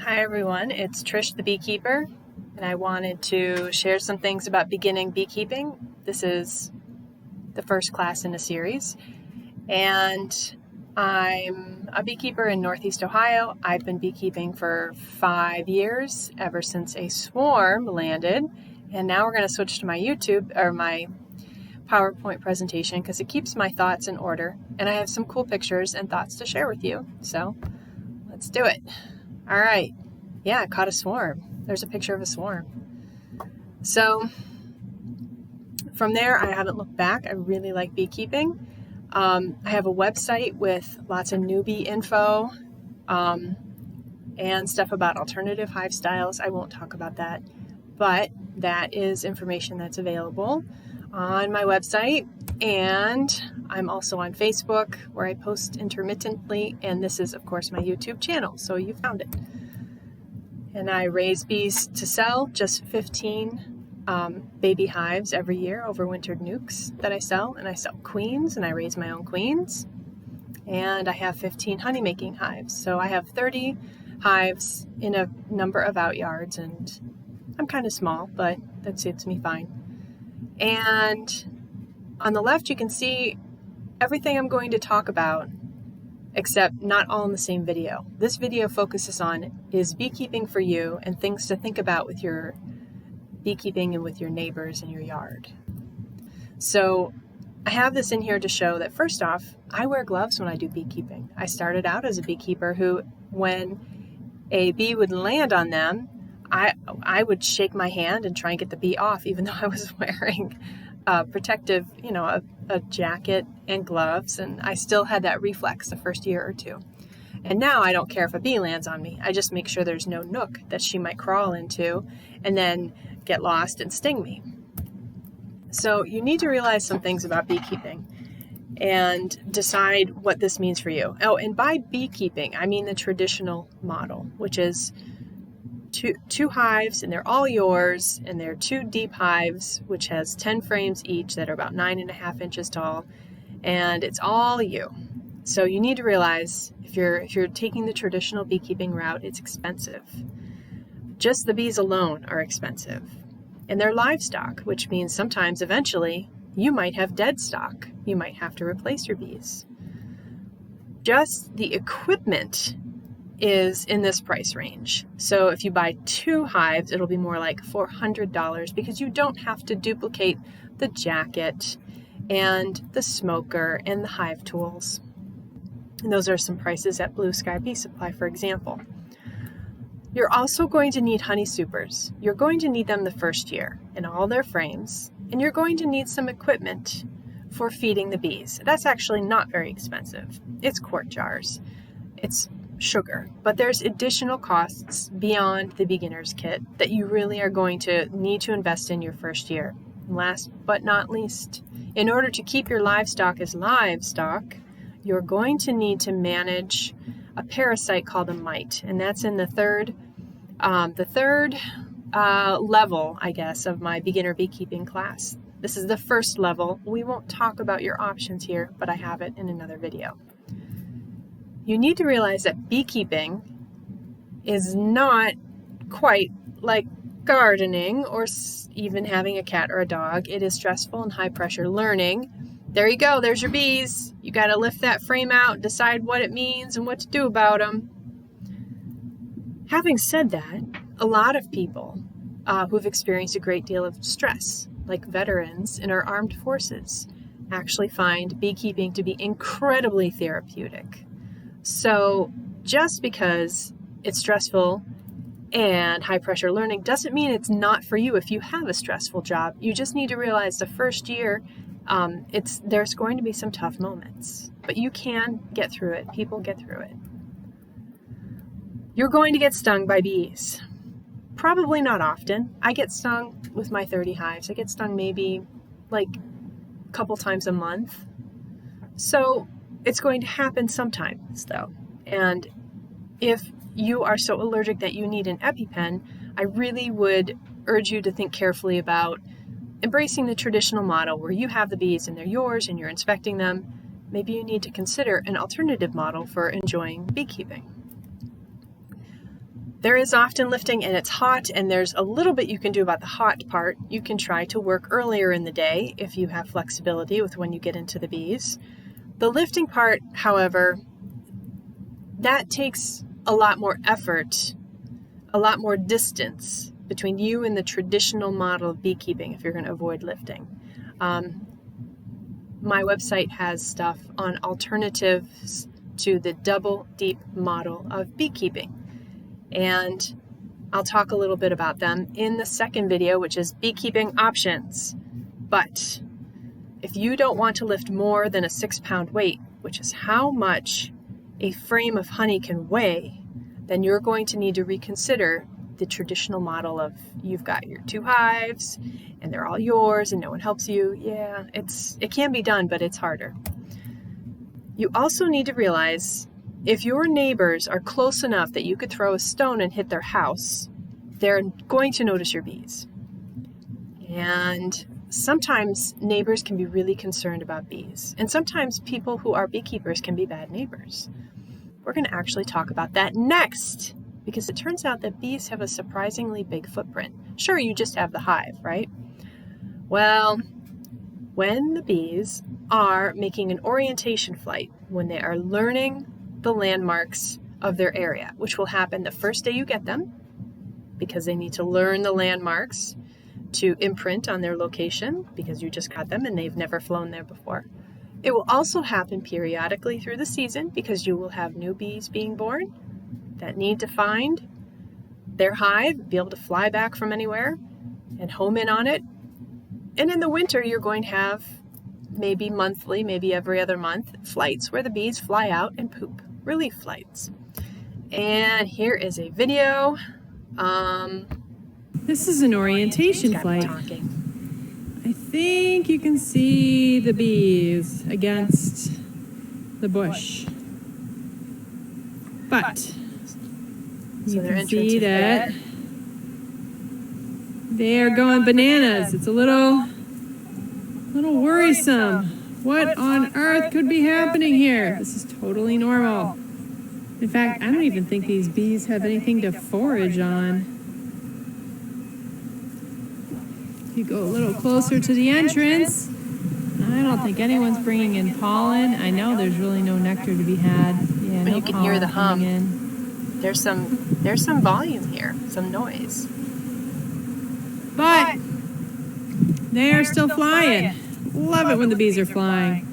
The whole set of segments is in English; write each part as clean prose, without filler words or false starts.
Hi everyone, it's Trish the Beekeeper, and I wanted to share some things about beginning beekeeping. This is the first class in a series, and I'm a beekeeper in Northeast Ohio. I've been beekeeping for 5 years, ever since a swarm landed, and now we're going to switch to my YouTube or my PowerPoint presentation because it keeps my thoughts in order, and I have some cool pictures and thoughts to share with you. So let's do it. All right. Yeah, I caught a swarm. There's a picture of a swarm. So from there, I haven't looked back. I really like beekeeping. I have a website with lots of newbie info and stuff about alternative hive styles. I won't talk about that, but that is information that's available on my website. And I'm also on Facebook where I post intermittently. And this is, of course, my YouTube channel. So you found it. And I raise bees to sell, just 15 baby hives every year, overwintered nukes that I sell. And I sell queens, and I raise my own queens. And I have 15 honey making hives. So I have 30 hives in a number of outyards, and I'm kind of small, but that suits me fine. And on the left, you can see everything I'm going to talk about, except not all in the same video. This video focuses on is beekeeping for you and things to think about with your beekeeping and with your neighbors in your yard. So I have this in here to show that, first off, I wear gloves when I do beekeeping. I started out as a beekeeper who, when a bee would land on them, I would shake my hand and try and get the bee off, even though I was wearing protective, a jacket and gloves, and I still had that reflex the first year or two. And now I don't care if a bee lands on me. I just make sure there's no nook that she might crawl into and then get lost and sting me. So you need to realize some things about beekeeping and decide what this means for you. Oh, and by beekeeping, I mean the traditional model, which is two hives, and they're all yours, and they're 2 deep hives, which has 10 frames each that are about 9.5 inches tall, and it's all you. So you need to realize if you're taking the traditional beekeeping route, it's expensive. Just the bees alone are expensive, and they're livestock, which means sometimes eventually you might have dead stock. You might have to replace your bees. Just the equipment is in this price range. So if you buy 2 hives, it'll be more like $400 because you don't have to duplicate the jacket and the smoker and the hive tools. And those are some prices at Blue Sky Bee Supply, for example. You're also going to need honey supers. You're going to need them the first year in all their frames, and you're going to need some equipment for feeding the bees. That's actually not very expensive. It's quart jars. It's sugar, but there's additional costs beyond the beginner's kit that you really are going to need to invest in your first year. And last but not least, in order to keep your livestock as livestock, you're going to need to manage a parasite called a mite, and that's in the third level, I guess, of my beginner beekeeping class. This is the first level. We won't talk about your options here, but I have it in another video. You need to realize that beekeeping is not quite like gardening or even having a cat or a dog. It is stressful and high pressure learning. There you go. There's your bees. You got to lift that frame out, decide what it means and what to do about them. Having said that, a lot of people who've experienced a great deal of stress, like veterans in our armed forces, actually find beekeeping to be incredibly therapeutic. So just because it's stressful and high pressure learning doesn't mean it's not for you if you have a stressful job. You just need to realize the first year, there's going to be some tough moments, but you can get through it. People get through it. You're going to get stung by bees. Probably not often. I get stung with my 30 hives. I get stung maybe like a couple times a month. So it's going to happen sometimes, though. And if you are so allergic that you need an EpiPen, I really would urge you to think carefully about embracing the traditional model where you have the bees and they're yours and you're inspecting them. Maybe you need to consider an alternative model for enjoying beekeeping. there is often lifting and it's hot, and there's a little bit you can do about the hot part. You can try to work earlier in the day if you have flexibility with when you get into the bees. The lifting part, however, that takes a lot more effort, a lot more distance between you and the traditional model of beekeeping if you're going to avoid lifting. My website has stuff on alternatives to the double deep model of beekeeping, and I'll talk a little bit about them in the second video, which is beekeeping options. But if you don't want to lift more than a 6-pound weight, which is how much a frame of honey can weigh, then you're going to need to reconsider the traditional model of you've got your 2 hives and they're all yours and no one helps you. Yeah, it can be done, but it's harder. You also need to realize if your neighbors are close enough that you could throw a stone and hit their house, they're going to notice your bees. And sometimes neighbors can be really concerned about bees. And sometimes people who are beekeepers can be bad neighbors. We're going to actually talk about that next, because it turns out that bees have a surprisingly big footprint. Sure, you just have the hive, right? Well, when the bees are making an orientation flight, when they are learning the landmarks of their area, which will happen the first day you get them, because they need to learn the landmarks to imprint on their location, because you just got them and they've never flown there before. It will also happen periodically through the season, because you will have new bees being born that need to find their hive, be able to fly back from anywhere and home in on it. And in the winter, you're going to have maybe monthly, maybe every other month, flights where the bees fly out and poop, relief flights. And here is a video. This is an orientation flight. I think you can see the bees against the bush. But you can see that they are going bananas. It's a little worrisome. What on earth could be happening here? This is totally normal. In fact, I don't even think these bees have anything to forage on. If you go a little closer to the entrance, I don't think anyone's bringing in pollen. I know there's really no nectar to be had. Yeah, no, you can hear the hum. There's some volume here, some noise. But they are still flying. Love it when the bees are flying.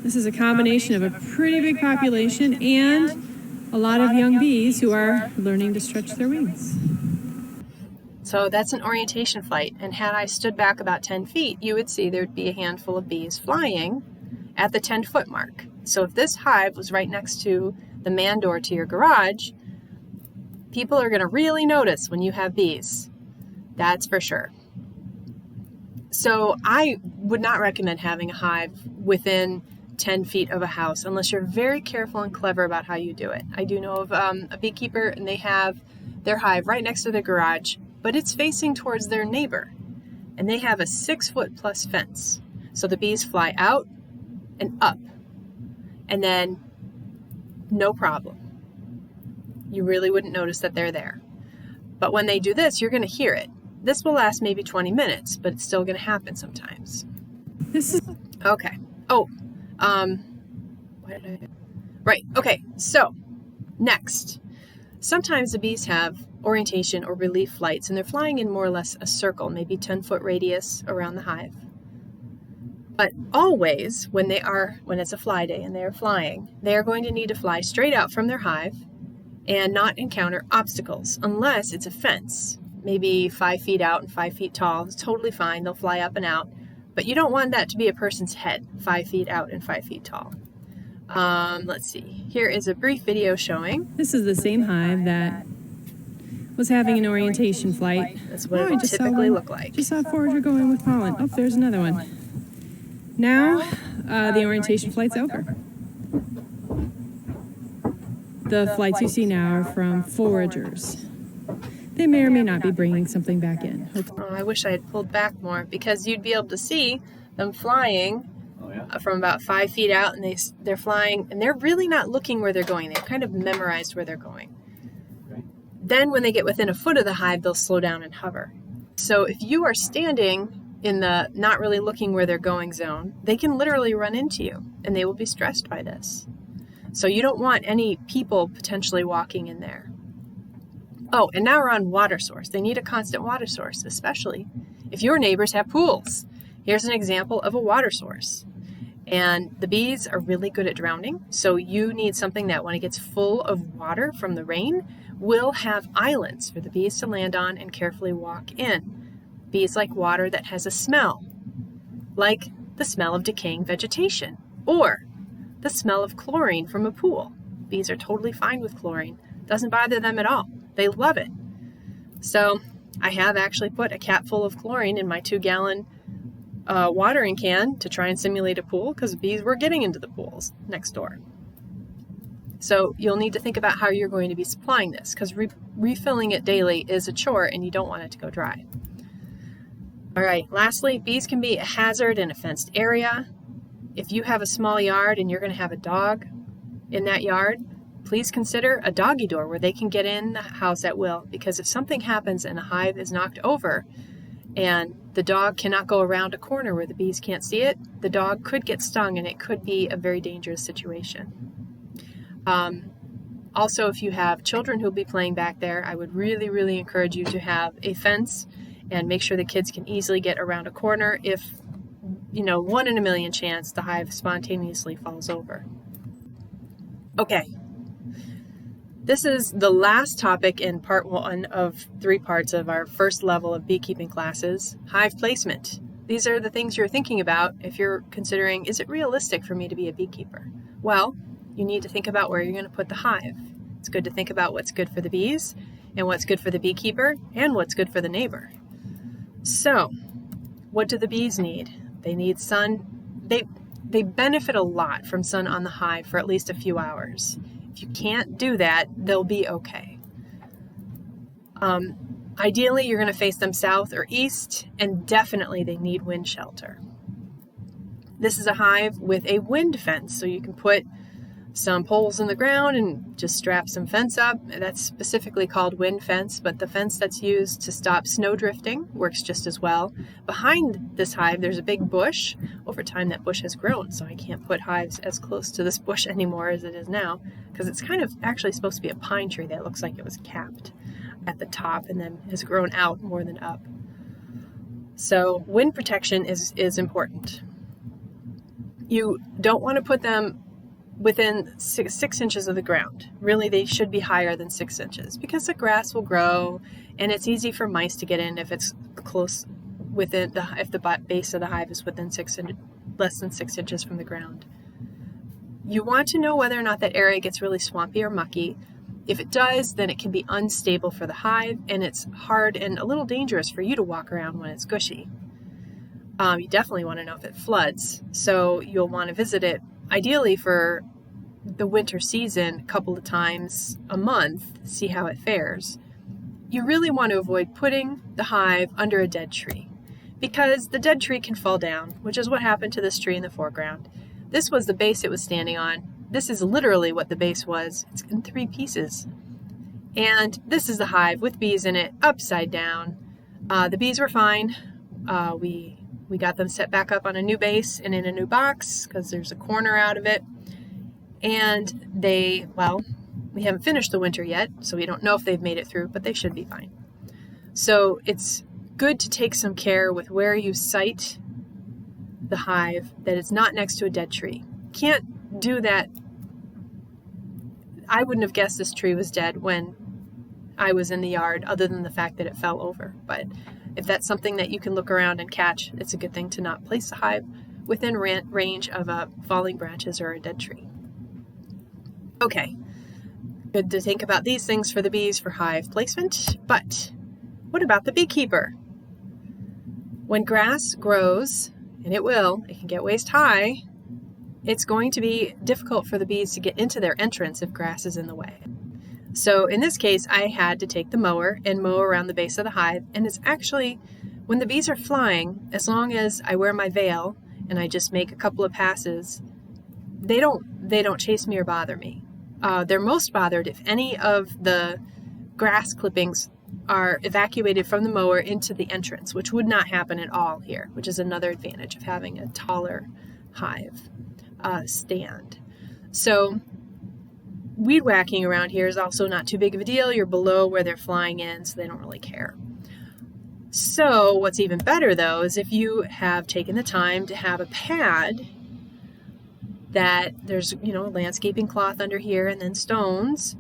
This is a combination of a pretty big population and a lot of young bees who are learning to stretch their wings. So that's an orientation flight, and had I stood back about 10 feet, you would see there'd be a handful of bees flying at the 10-foot mark. So if this hive was right next to the man door to your garage, people are going to really notice when you have bees. That's for sure. So I would not recommend having a hive within 10 feet of a house unless you're very careful and clever about how you do it. I do know of a beekeeper, and they have their hive right next to their garage, but it's facing towards their neighbor, and they have a 6-foot plus fence. So the bees fly out and up, and then no problem. You really wouldn't notice that they're there. But when they do this, you're going to hear it. This will last maybe 20 minutes, but it's still going to happen sometimes. This is okay. Oh, right. Okay. So next, sometimes the bees have orientation or relief flights, and they're flying in more or less a circle, maybe 10-foot radius around the hive. But always, when it's a fly day and they are flying, they are going to need to fly straight out from their hive and not encounter obstacles, unless it's a fence, maybe 5 feet out and 5 feet tall. It's totally fine. They'll fly up and out. But you don't want that to be a person's head, 5 feet out and 5 feet tall. Let's see. Here is a brief video showing. This is the same hive that was having an orientation flight. That's what it would typically look like. Just saw a forager going with pollen. Oh, there's another one. Now, the orientation flight's over. The flights you see now are from foragers. They may or may not be bringing something back in. Oh, I wish I had pulled back more, because you'd be able to see them flying from about 5 feet out, and they're flying, and they're really not looking where they're going. They've kind of memorized where they're going. Then when they get within a foot of the hive, they'll slow down and hover. So if you are standing in the not really looking where they're going zone, they can literally run into you and they will be stressed by this. So you don't want any people potentially walking in there. Oh, and now we're on water source. They need a constant water source, especially if your neighbors have pools. Here's an example of a water source. And the bees are really good at drowning. So you need something that when it gets full of water from the rain, will have islands for the bees to land on and carefully walk in. Bees like water that has a smell, like the smell of decaying vegetation or the smell of chlorine from a pool. Bees are totally fine with chlorine. Doesn't bother them at all. They love it. So I have actually put a cap full of chlorine in my 2-gallon watering can to try and simulate a pool because bees were getting into the pools next door. So you'll need to think about how you're going to be supplying this because refilling it daily is a chore and you don't want it to go dry. All right, lastly, bees can be a hazard in a fenced area. If you have a small yard and you're going to have a dog in that yard, please consider a doggy door where they can get in the house at will, because if something happens and the hive is knocked over and the dog cannot go around a corner where the bees can't see it, the dog could get stung and it could be a very dangerous situation. Also, if you have children who'll be playing back there, I would really, really encourage you to have a fence and make sure the kids can easily get around a corner if, 1 in a million chance the hive spontaneously falls over. Okay. This is the last topic in part 1 of 3 parts of our first level of beekeeping classes, hive placement. These are the things you're thinking about if you're considering, is it realistic for me to be a beekeeper? Well, you need to think about where you're going to put the hive. It's good to think about what's good for the bees and what's good for the beekeeper and what's good for the neighbor. So, what do the bees need? They need sun. They benefit a lot from sun on the hive for at least a few hours. If you can't do that, they'll be okay. Ideally, you're going to face them south or east, and definitely they need wind shelter. This is a hive with a wind fence, so you can put some poles in the ground and just strap some fence up. That's specifically called wind fence, but the fence that's used to stop snow drifting works just as well. Behind this hive, there's a big bush. Over time, that bush has grown, so I can't put hives as close to this bush anymore as it is now, because it's kind of actually supposed to be a pine tree that looks like it was capped at the top and then has grown out more than up. So wind protection is important. You don't want to put them within 6 inches of the ground. Really, they should be higher than 6 inches because the grass will grow and it's easy for mice to get in if it's close within if the base of the hive is within less than 6 inches from the ground. You want to know whether or not that area gets really swampy or mucky. If it does, then it can be unstable for the hive and it's hard and a little dangerous for you to walk around when it's gushy. You definitely want to know if it floods, so you'll want to visit it ideally for the winter season a couple of times a month, see how it fares. You really want to avoid putting the hive under a dead tree because the dead tree can fall down, which is what happened to this tree in the foreground. This was the base it was standing on. This is literally what the base was. It's in 3 pieces. And this is the hive with bees in it, upside down. The bees were fine. We got them set back up on a new base and in a new box because there's a corner out of it. And we haven't finished the winter yet, so we don't know if they've made it through, but they should be fine. So it's good to take some care with where you site the hive, that it's not next to a dead tree. Can't do that. I wouldn't have guessed this tree was dead when I was in the yard, other than the fact that it fell over. But if that's something that you can look around and catch, it's a good thing to not place the hive within range of falling branches or a dead tree. Okay, good to think about these things for the bees for hive placement, but what about the beekeeper? When grass grows, and it can get waist high, it's going to be difficult for the bees to get into their entrance if grass is in the way. So in this case, I had to take the mower and mow around the base of the hive. And it's actually, when the bees are flying, as long as I wear my veil and I just make a couple of passes, they don't chase me or bother me. They're most bothered if any of the grass clippings are evacuated from the mower into the entrance, which would not happen at all here, which is another advantage of having a taller hive stand. So weed whacking around here is also not too big of a deal. You're below where they're flying in, so they don't really care. So what's even better, though, is if you have taken the time to have a pad that there's, landscaping cloth under here and then stones.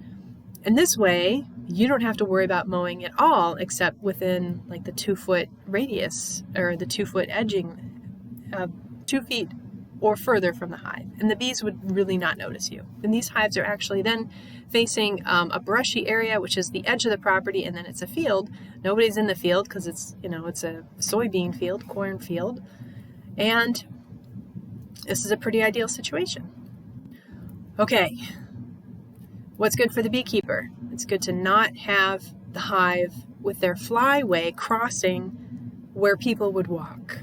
And this way, you don't have to worry about mowing at all, except within like the 2-foot radius or the 2-foot edging, 2 feet or further from the hive. And the bees would really not notice you. And these hives are actually then facing a brushy area, which is the edge of the property, and then it's a field. Nobody's in the field because it's a soybean field, corn field. And this is a pretty ideal situation. Okay, what's good for the beekeeper? It's good to not have the hive with their flyway crossing where people would walk.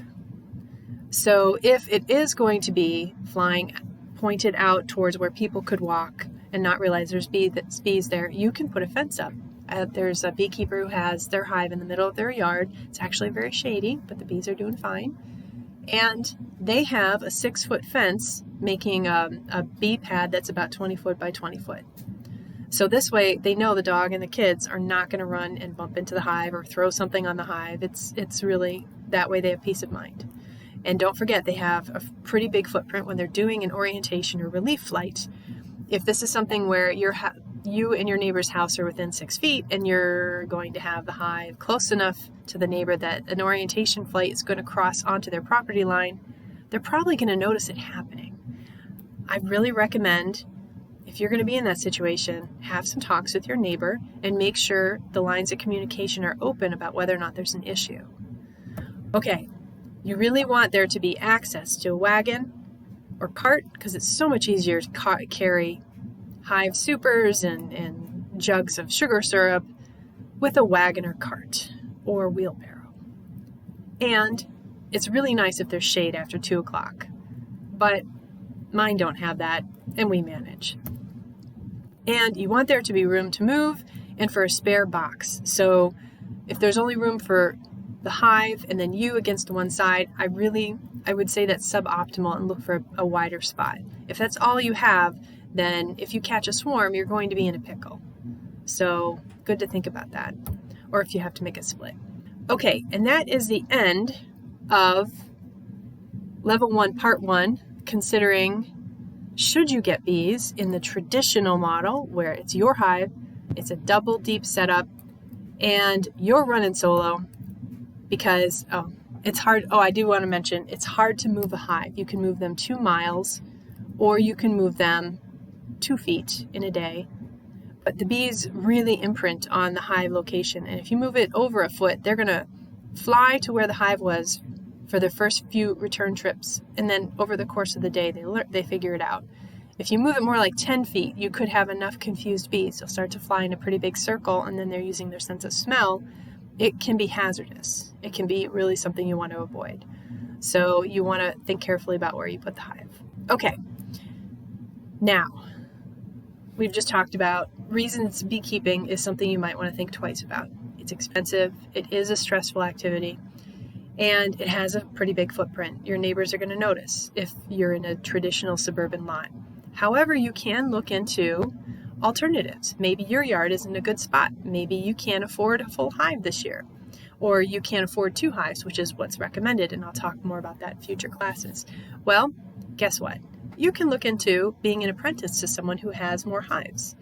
So if it is going to be flying pointed out towards where people could walk and not realize there's bees there, you can put a fence up. There's a beekeeper who has their hive in the middle of their yard. It's actually very shady, but the bees are doing fine. And they have a 6-foot fence making a bee pad that's about 20 foot by 20 foot. So this way they know the dog and the kids are not going to run and bump into the hive or throw something on the hive. It's really, that way they have peace of mind. And don't forget, they have a pretty big footprint when they're doing an orientation or relief flight. If this is something where you and your neighbor's house are within 6 feet and you're going to have the hive close enough to the neighbor that an orientation flight is going to cross onto their property line, they're probably going to notice it happening. I really recommend, if you're going to be in that situation, have some talks with your neighbor and make sure the lines of communication are open about whether or not there's an issue. Okay. You really want there to be access to a wagon or cart because it's so much easier to carry hive supers and jugs of sugar syrup with a wagon or cart or wheelbarrow. And it's really nice if there's shade after 2 o'clock, but mine don't have that and we manage. And you want there to be room to move and for a spare box. So if there's only room for the hive and then you against one side, I would say that's suboptimal and look for a wider spot. If that's all you have, then if you catch a swarm, you're going to be in a pickle. So good to think about that. Or if you have to make a split. Okay, and that is the end of Level 1, Part 1, considering should you get bees in the traditional model where it's your hive, it's a double deep setup, and you're running solo. Because it's hard. I do want to mention it's hard to move a hive. You can move them 2 miles or you can move them 2 feet in a day. But the bees really imprint on the hive location. And if you move it over a foot, they're going to fly to where the hive was for their first few return trips. And then over the course of the day, they figure it out. If you move it more like 10 feet, you could have enough confused bees. They'll start to fly in a pretty big circle and then they're using their sense of smell. It can be hazardous. It can be really something you want to avoid. So you want to think carefully about where you put the hive. Okay. Now, we've just talked about reasons beekeeping is something you might want to think twice about. It's expensive. It is a stressful activity. And it has a pretty big footprint. Your neighbors are going to notice if you're in a traditional suburban lot. However, you can look into alternatives. Maybe your yard isn't a good spot. Maybe you can't afford a full hive this year, or you can't afford 2 hives, which is what's recommended, and I'll talk more about that in future classes. Well, guess what? You can look into being an apprentice to someone who has more hives.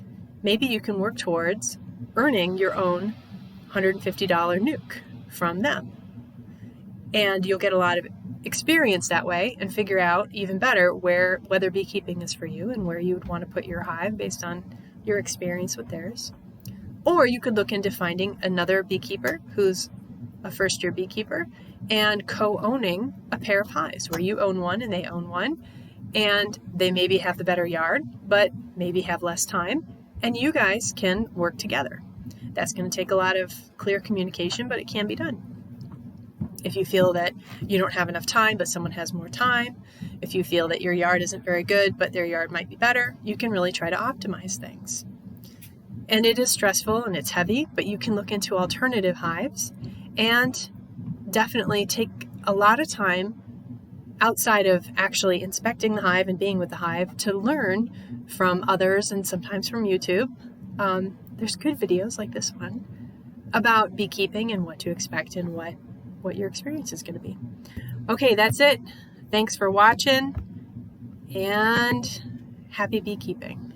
Maybe you can work towards earning your own $150 nuke from them. And you'll get a lot of experience that way and figure out even better whether beekeeping is for you and where you would want to put your hive based on your experience with theirs. Or you could look into finding another beekeeper who's a first-year beekeeper and co-owning a pair of hives where you own one and they own one, and they maybe have the better yard, but maybe have less time, and you guys can work together. That's going to take a lot of clear communication, but it can be done. If you feel that you don't have enough time, but someone has more time, if you feel that your yard isn't very good, but their yard might be better, you can really try to optimize things. And it is stressful and it's heavy, but you can look into alternative hives and definitely take a lot of time outside of actually inspecting the hive and being with the hive to learn from others and sometimes from YouTube. There's good videos like this one about beekeeping and what to expect and what your experience is going to be. Okay, that's it. Thanks for watching and happy beekeeping.